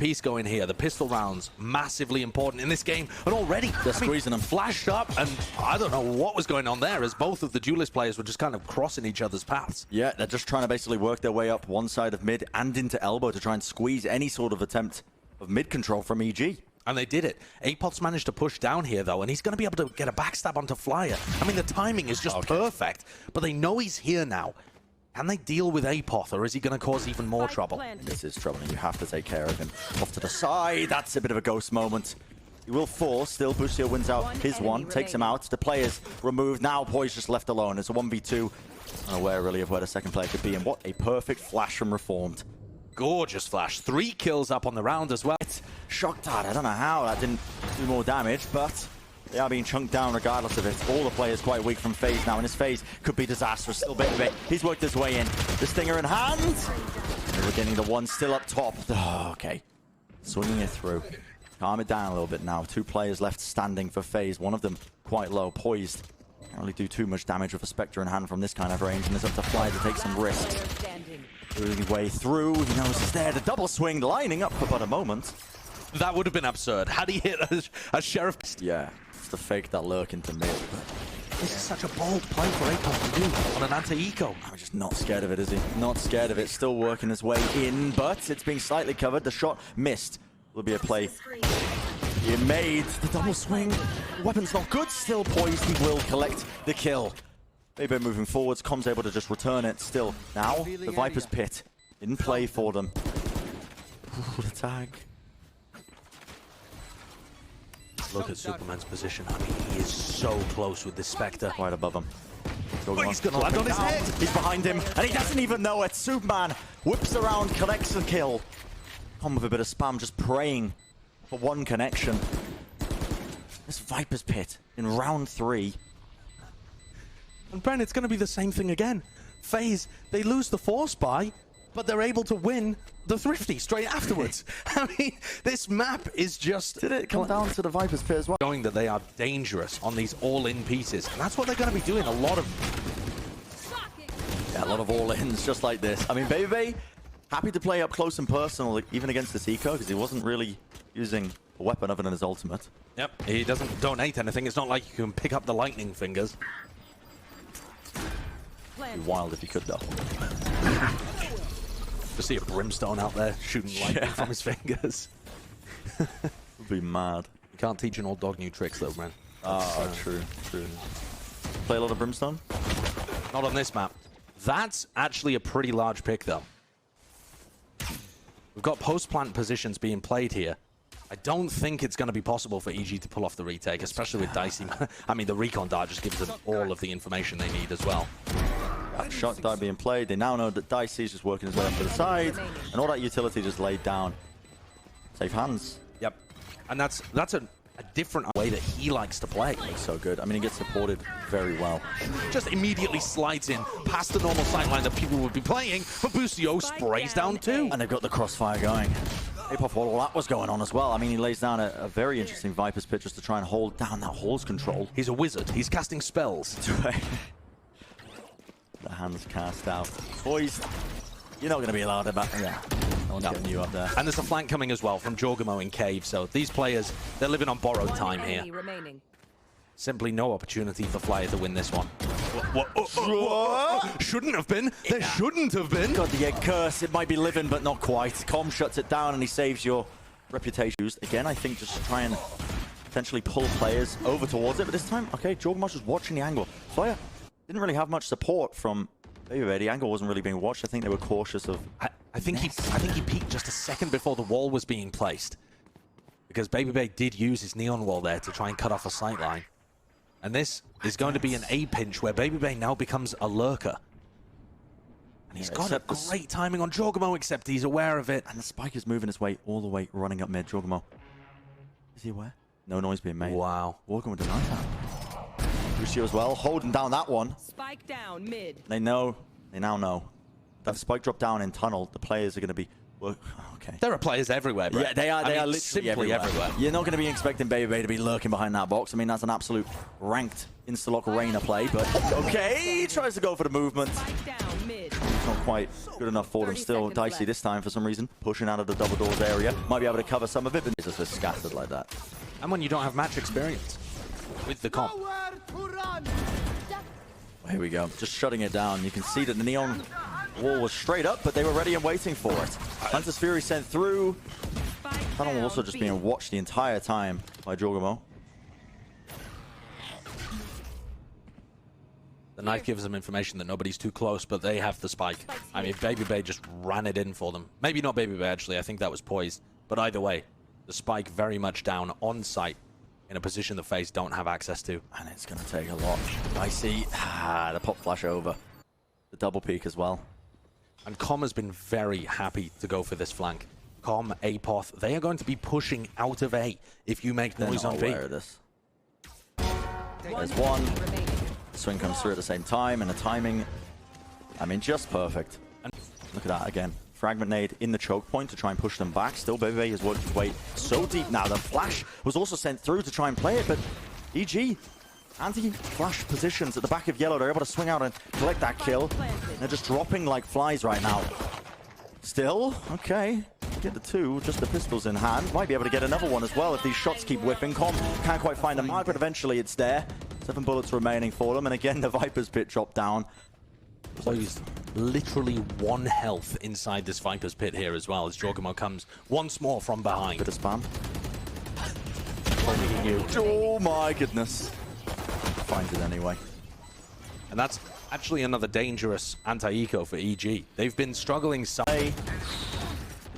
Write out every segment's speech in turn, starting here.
piece going here. The pistol rounds, massively important in this game. And already, they're squeezing them. Flashed up, and I don't know what was going on there, as both of the duelist players were just kind of crossing each other's paths. Yeah, they're just trying to basically work their way up one side of mid and into elbow to try and squeeze any sort of attempt of mid control from EG. And they did it. Apoth's managed to push down here, though, and he's going to be able to get a backstab onto Flyer. I mean, the timing is just perfect, but they know he's here now. Can they deal with Apoth, or is he going to cause even more trouble? This is trouble, and you have to take care of him. Off to the side, that's a bit of a ghost moment. He will fall, still Busio wins out his one, takes him out. The player's removed, now Poise just left alone. It's a 1v2, unaware really of where the second player could be, and what a perfect flash from Reformed. Gorgeous flash. 3 kills up on the round as well. Shocked at, I don't know how that didn't do more damage, but they are being chunked down regardless of it. All the players quite weak from FAZE now, and his FAZE could be disastrous. Still bit. He's worked his way in. The Stinger in hand. And we're getting the one still up top. Oh, okay. Swinging it through. Calm it down a little bit now. 2 players left standing for FAZE. One of them quite low, poised. Can't really do too much damage with a Spectre in hand from this kind of range, and it's up to Fly to take some risks. Moving his way through, he knows he's there. The double swing lining up for but a moment. That would have been absurd. Had he hit a Sheriff? Yeah, it's to fake that lurk into mid. This is such a bold play for Apoth to do on an anti-eco. I'm just not scared of it, is he? Not scared of it. Still working his way in, but it's being slightly covered. The shot missed. Will be a play. He made the double swing. Weapon's not good. Still poised. He will collect the kill. Maybe moving forwards. Com's able to just return it. Still, now the Viper's Pit in play for them. Ooh, the tag. Look at Superman's position. I mean, he is so close with this Spectre. Right above him. Oh, he's going to land on his head. He's behind him, and he doesn't even know it. Superman whips around, collects the kill. Com with a bit of spam, just praying for one connection. This Viper's Pit in round 3. And Brent, it's going to be the same thing again. FaZe, they lose the Force Buy, but they're able to win the Thrifty straight afterwards. I mean, this map is just... Did it come down to the Viper's Pit as well? Showing that they are dangerous on these all-in pieces. And that's what they're going to be doing. A lot of all-ins just like this. I mean, Baby happy to play up close and personal, even against this eco, because he wasn't really using a weapon other than his ultimate. Yep, he doesn't donate anything. It's not like you can pick up the lightning fingers. Be wild if he could, though. Just see a Brimstone out there shooting lightning from his fingers. Would be mad. You can't teach an old dog new tricks, though, man. Oh, true. Play a lot of Brimstone? Not on this map. That's actually a pretty large pick, though. We've got post-plant positions being played here. I don't think it's going to be possible for EG to pull off the retake, especially with Dicey. I mean, the recon dart just gives them all of the information they need as well. That shot dart being played. They now know that Dicey is just working his way up to the side, and all that utility just laid down. Safe hands. Yep. And that's a different way that he likes to play. It's so good. I mean, he gets supported very well. Just immediately slides in past the normal sightline that people would be playing, but Busio sprays down too. And they've got the crossfire going. Apoth, all that was going on as well. I mean, he lays down a very interesting Viper's Pit just to try and hold down that Hall's control. He's a wizard. He's casting spells. The hands cast out. Boys, you're not going to be allowed about... Yeah. No one's getting you up there. And there's a flank coming as well from Jorgamo in Cave, so these players, they're living on borrowed time here. Simply no opportunity for Flyer to win this one. Shouldn't have been. There shouldn't have been. Got the egg curse. It might be living, but not quite. Com shuts it down, and he saves your reputation. Again, I think just try and potentially pull players over towards it, but this time, okay, Jorgamo's just watching the angle. Flyer didn't really have much support from Baby. The angle wasn't really being watched. I think they were cautious of... I think he peeked just a second before the wall was being placed, because Baby did use his neon wall there to try and cut off a sightline. And this is going to be an A pinch where Baby now becomes a lurker. And he's got a great timing on Jorgamo, except he's aware of it. And the spike is moving his way all the way, running up mid. Jorgamo, is he aware? No noise being made. Wow. Walking with the knife out. Lucio as well, holding down that one. Spike down mid. They now know. That spike drop down in tunnel, the players are going to be Well, okay. There are players everywhere, bro. Yeah, they are literally simply everywhere. You're not going to be expecting Baby to be lurking behind that box. I mean, that's an absolute ranked insta-lock Reyna play, but okay, he tries to go for the movement. It's not quite good enough for them. Still dicey this time for some reason. Pushing out of the double doors area. Might be able to cover some of it, but it's just scattered like that. And when you don't have match experience with the comp. Here we go. Just shutting it down. You can see that the Neon wall was straight up, but they were ready and waiting for it. Hunter's Fury sent through. Tunnel also just being watched the entire time by Jorgamo. The knife gives them information that nobody's too close, but they have the spike. I mean, Baby Bay just ran it in for them. Maybe not Baby Bay, actually. I think that was poised. But either way, the spike very much down on site in a position the FaZe don't have access to. And it's going to take a lot. I see the pop flash over. The double peek as well. And Com has been very happy to go for this flank. Com, Apoth, they are going to be pushing out of A if you make noise on B. Aware of this. There's one. The swing comes through at the same time, and the timing, I mean, just perfect. And look at that again. Fragment nade in the choke point to try and push them back. Still, Baby has worked his way so deep now. The flash was also sent through to try and play it, but EG, anti-flash positions at the back of yellow. They're able to swing out and collect that kill. They're just dropping like flies right now. Still, okay. Get the two, just the pistols in hand. Might be able to get another one as well if these shots keep whipping. Com can't quite find the mark, but eventually it's there. 7 bullets remaining for them, and again the Viper's pit dropped down. Plays literally 1 health inside this Viper's pit here as well as Jorgamo comes once more from behind. Bit of spam. Oh my goodness. Finds it anyway. And that's actually another dangerous anti-eco for EG. They've been struggling some.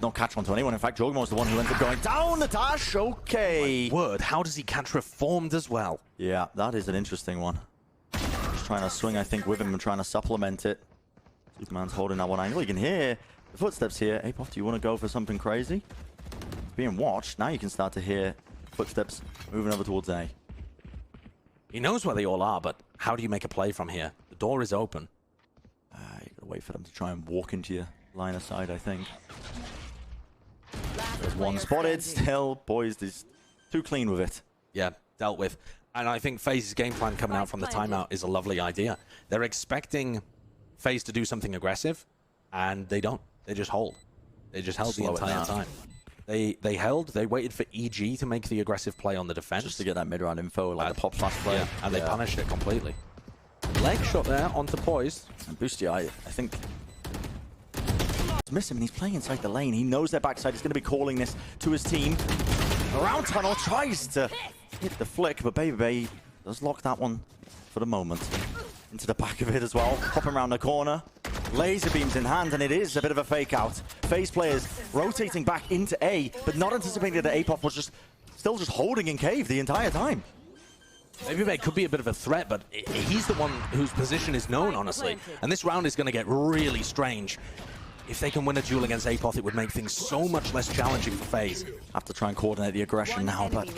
Not catch on to anyone. In fact, Jorgamo's the one who ends up going down the dash. Okay. Word, how does he catch Reformed as well? Yeah, that is an interesting one. Just trying to swing, I think, with him and trying to supplement it. Superman's holding that one angle. You can hear the footsteps here. Apoth, do you want to go for something crazy? Being watched. Now you can start to hear footsteps moving over towards A. He knows where they all are, but how do you make a play from here? The door is open. You gotta wait for them to try and walk into your line of sight, I think. There's one spotted still. Boys, he's too clean with it. Yeah, dealt with. And I think FaZe's game plan coming out from the timeout is a lovely idea. They're expecting FaZe to do something aggressive, and they don't. They just hold. They just held the entire time. They held. They waited for EG to make the aggressive play on the defense. Just to get that mid-round info, like the pop flash play. Yeah, and they punished it completely. Leg shot there onto Poised. And Boosty, I think... miss him, and he's playing inside the lane. He knows their backside. He's going to be calling this to his team. Around tunnel, tries to hit the flick, but Baby does lock that one for the moment. Into the back of it as well. Popping around the corner. Laser beams in hand, and it is a bit of a fake out. FaZe players rotating back into A, but not anticipating that Apoth was still just holding in cave the entire time. Baby Bay could be a bit of a threat, but he's the one whose position is known, honestly. And this round is going to get really strange. If they can win a duel against Apoth, it would make things so much less challenging for FaZe. Have to try and coordinate the aggression now, but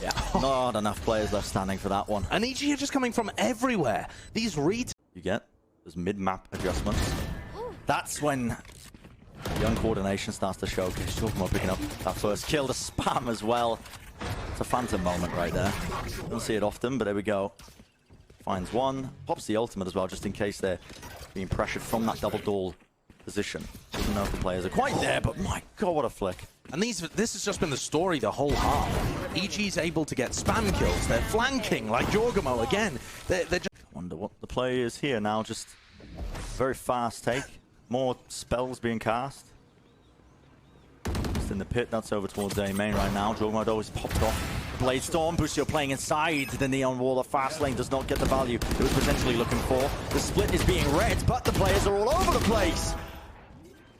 yeah, not enough players left standing for that one. And EG are just coming from everywhere. These retakes you get those mid-map adjustments. That's when the uncoordination starts to show. He's talking about picking up that first kill, the spam as well. It's a phantom moment right there. Don't see it often, but there we go. Finds one, pops the ultimate as well, just in case they're being pressured from that double door position. Doesn't know if the players are quite there, but my god, what a flick. And this has just been the story the whole half. EG's able to get spam kills. They're flanking like Jorgamo again. They're just... I wonder what the play is here now. Just very fast take. More spells being cast. Just in the pit, that's over towards A main right now. Jorgamo always popped off. Blade Storm, Busio playing inside the Neon Wall. The fast lane does not get the value it was potentially looking for. The split is being read, but the players are all over the place.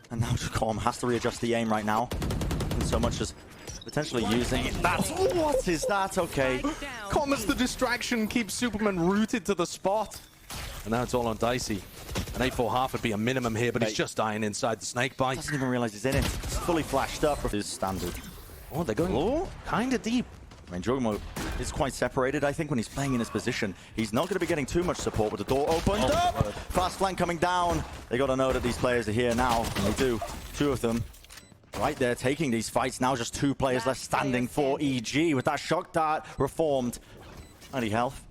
And now Com has to readjust the aim right now. And so much as potentially using it. What is that? Okay. Com as the distraction keeps Superman rooted to the spot. And now it's all on Dicey. An 8-4 half would be a minimum here, but he's just dying inside the snake bite. Doesn't even realize he's in it. It's fully flashed up. His standard. Oh, they're going kind of deep. I mean, Jogamo is quite separated, I think, when he's playing in his position. He's not going to be getting too much support with the door opened up. Fast flank coming down. They got to know that these players are here now, and they do. Two of them right there taking these fights. Now just two players left standing for EG with that shock dart reformed. 90 health.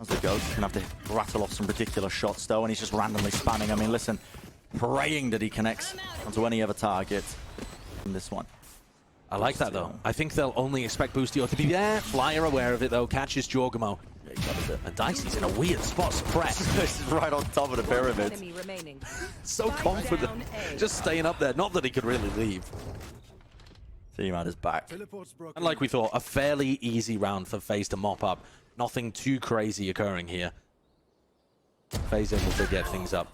As they go, he's going to have to rattle off some ridiculous shots, though, and he's just randomly spamming. I mean, listen, praying that he connects onto any other target in this one. I like that, though. I think they'll only expect Boostio to be there. Flyer aware of it, though. Catches Jorgamo. Yeah, he covers it. And Dicey's in a weird spot. Suppressed. This is right on top of the pyramid. So confident. Just staying up there. Not that he could really leave. Team at his back. And like we thought, a fairly easy round for FaZe to mop up. Nothing too crazy occurring here. FaZe able to get things up.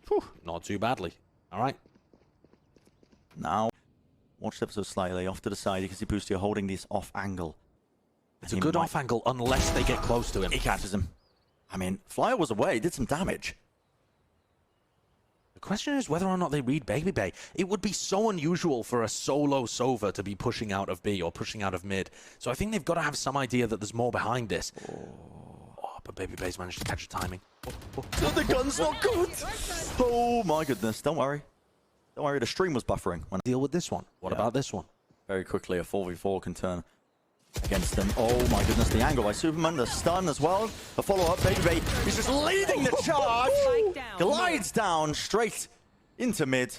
Whew, not too badly. All right. Now, watch the episode slightly off to the side. You can see Boostio holding this off angle. It's a good off angle unless they get close to him. He catches him. I mean, Flyer was away, did some damage. The question is whether or not they read Baby Bay. It would be so unusual for a solo Sova to be pushing out of B or pushing out of mid. So I think they've got to have some idea that there's more behind this. Oh, but Baby Bay's managed to catch the timing. The gun's not good. Oh my goodness, don't worry. Don't worry, the stream was buffering. When Deal with this one. What about this one? Very quickly, a 4v4 can turn against them. Oh my goodness, the angle by Superman, the stun as well. A follow-up, Baby Bay, he's just leading the charge. Glides down straight into mid.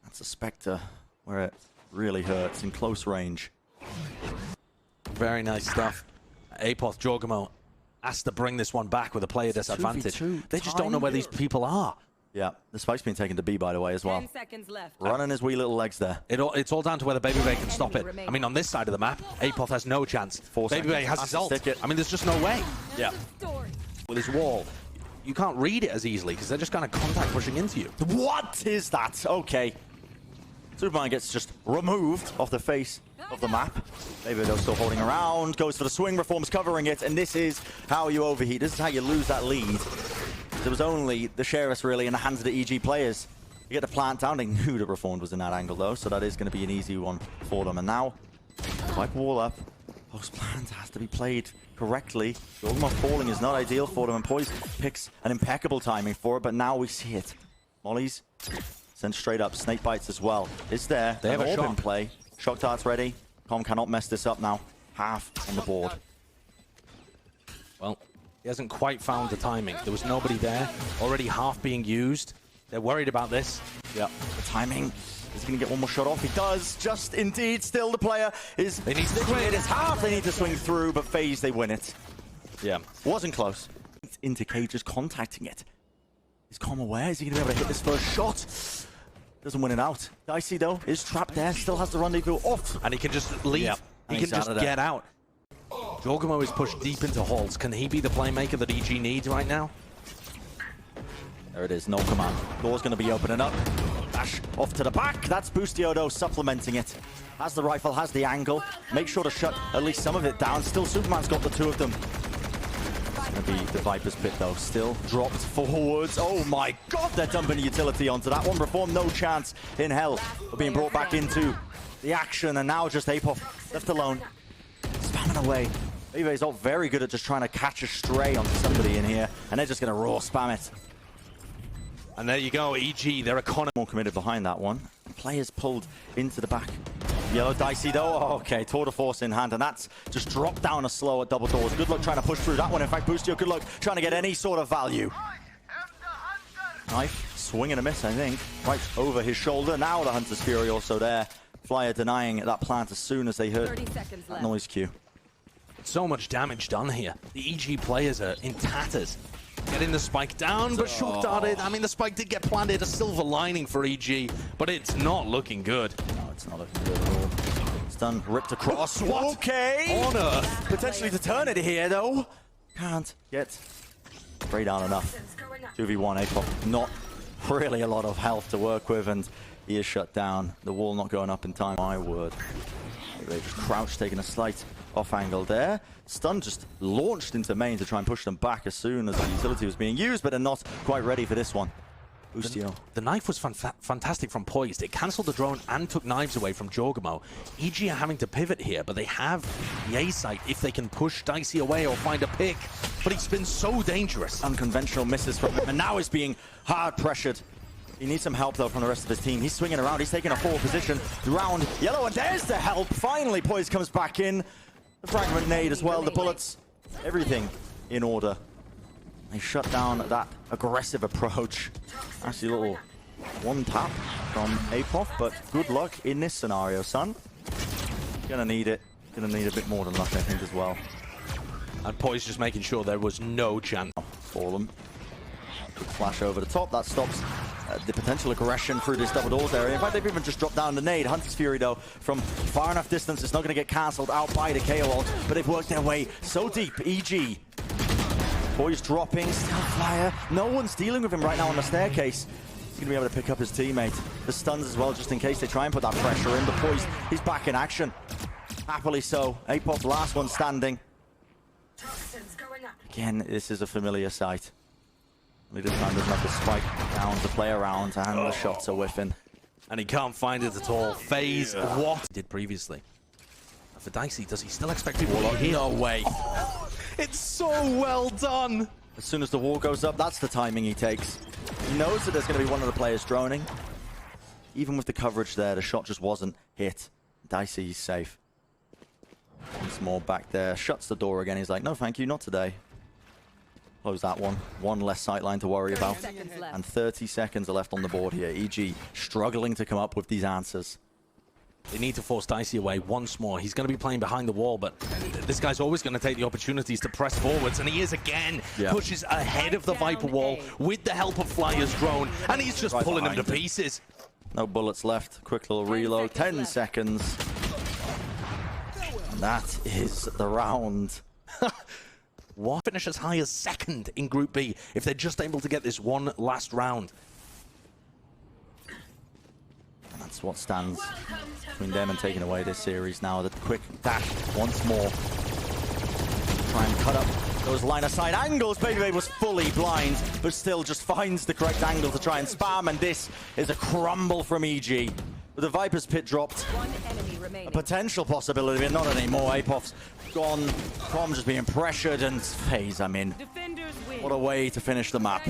That's a Spectre where it really hurts in close range. Very nice stuff. Apoth, Jorgamo has to bring this one back with a player disadvantage. They just don't know where these people are. Yeah, the spike's been taken to B, by the way, as well. 10 seconds left. Running his wee little legs there. It's all down to whether Baby Bay can stop it. I mean, on this side of the map, Apoth has no chance. Baby Bay has his ult. I mean, there's just no way. Yeah. With his wall, you can't read it as easily because they're just kind of contact pushing into you. What is that? Okay. Superman gets just removed off the face of the map. Baby Bay's still holding around, goes for the swing, Reform's covering it, and this is how you overheat. This is how you lose that lead. There was only the Sheriffs really in the hands of the EG players. You get the plant down. They knew that Reformed was in that angle though, so that is going to be an easy one for them. And now, wipe wall up. Post plant has to be played correctly. The ultimate falling is not ideal for them, and Poise picks an impeccable timing for it, but now we see it. Molly's sent straight up. Snake bites as well. It's there. They have a orb in shock. play. Shock dart's ready. Com cannot mess this up now. Half on the board. Well, he hasn't quite found the timing. There was nobody there. Already half being used. They're worried about this. Yeah, the timing. Is he going to get one more shot off? He does, just indeed. Still the player is... They need to sticking swing. it. It's half they need to swing through, but FaZe, they win it. Yeah. Wasn't close. It's into Cage, just contacting it. Is Com aware? Is he going to be able to hit this first shot? Doesn't win it out. Dicey, though, is trapped there. Still has the rendezvous off. And he can just leave. Yep. He And can he's just out of there. get out. Jorgamo is pushed deep into halls. Can he be the playmaker that EG needs right now? There it is, no command. Door's going to be opening up. Dash off to the back. That's Boostio, though, supplementing it. Has the rifle, has the angle. Make sure to shut at least some of it down. Still, Superman's got the two of them. It's going to be the Viper's Pit, though. Still dropped forwards. Oh, my God. They're dumping a utility onto that one. Reform, no chance in hell of being brought back into the action. And now just Apoth left alone. Spamming away. Vive's all very good at just trying to catch a stray onto somebody in here. And they're just going to raw spam it. And there you go, EG, their economy. More committed behind that one. Players pulled into the back. Yellow Dicey though. Oh, okay, tour de force in hand, and that's just dropped down a slow at double doors. Good luck trying to push through that one. In fact, Boostio, good luck trying to get any sort of value. Knife, swing and a miss, I think. Right over his shoulder. Now the Hunter's Fury also there. Flyer denying that plant as soon as they heard 30 seconds that left. noise cue. So much damage done here. The EG players are in tatters. Getting the spike down, but shock darted. I mean, the spike did get planted. A silver lining for EG, but it's not looking good. No, it's not looking good at all. It's done, ripped across. What? Okay. On earth. Potentially to turn it here, though. Can't get spray down enough. 2v1 Apoth. Not really a lot of health to work with, and he is shut down. The wall not going up in time. My word. They just crouched, taking a slight off angle there. Stun just launched into main to try and push them back as soon as the utility was being used, but they're not quite ready for this one. Boostio. The knife was fantastic from Poised. It cancelled the drone and took knives away from Jorgamo. EG are having to pivot here, but they have the A site if they can push Dicey away or find a pick. But he's been so dangerous. Unconventional misses from him, and now is being hard pressured. He needs some help, though, from the rest of his team. He's swinging around. He's taking a forward position. Round yellow, and there's the help. Finally, Poise comes back in. The fragment nade as well. The bullets, everything in order. They shut down that aggressive approach. Actually, a little one tap from Apoth, but good luck in this scenario, son. Gonna need it. Gonna need a bit more than luck, I think, as well. And Poise just making sure there was no chance for them. Good flash over the top. That stops the potential aggression through this double doors area. In fact, they've even just dropped down the nade. Hunter's Fury, though, from far enough distance, it's not going to get cancelled out by the KO ult, but they've worked their way so deep. EG. Poise dropping, still flyer. No one's dealing with him right now on the staircase. He's going to be able to pick up his teammate. The stuns as well, just in case they try and put that pressure in. But Poise, he's back in action. Happily so. Apoth, last one standing. Again, this is a familiar sight. Only this time doesn't have the spike down to play around, and the shots are whiffing. And he can't find it at all. FaZe, what he did previously. For Dicey, does he still expect people to here? No way. It's so well done. As soon as the wall goes up, that's the timing he takes. He knows that there's going to be one of the players droning. Even with the coverage there, the shot just wasn't hit. Dicey, he's safe. Once more back there, shuts the door again. He's like, no, thank you, not today. Close that one. One less sightline to worry about. And 30 seconds are left on the board here. EG struggling to come up with these answers. They need to force Dicey away once more. He's going to be playing behind the wall, but this guy's always going to take the opportunities to press forwards, and he is again. Pushes ahead of the Viper wall with the help of Flyer's drone, and he's just pulling him to pieces. No bullets left. Quick little reload. 10 seconds. And that is the round. What? Finish as high as second in Group B if they're just able to get this one last round. And that's what stands between them and taking away this series now. The quick dash once more. Try and cut up those line of sight angles. Baby was fully blind, but still just finds the correct angle to try and spam. And this is a crumble from EG. With the Viper's pit dropped, a potential possibility, but not anymore. Apoth's gone. Prom just being pressured, and FaZe, I mean, what a way to finish the map.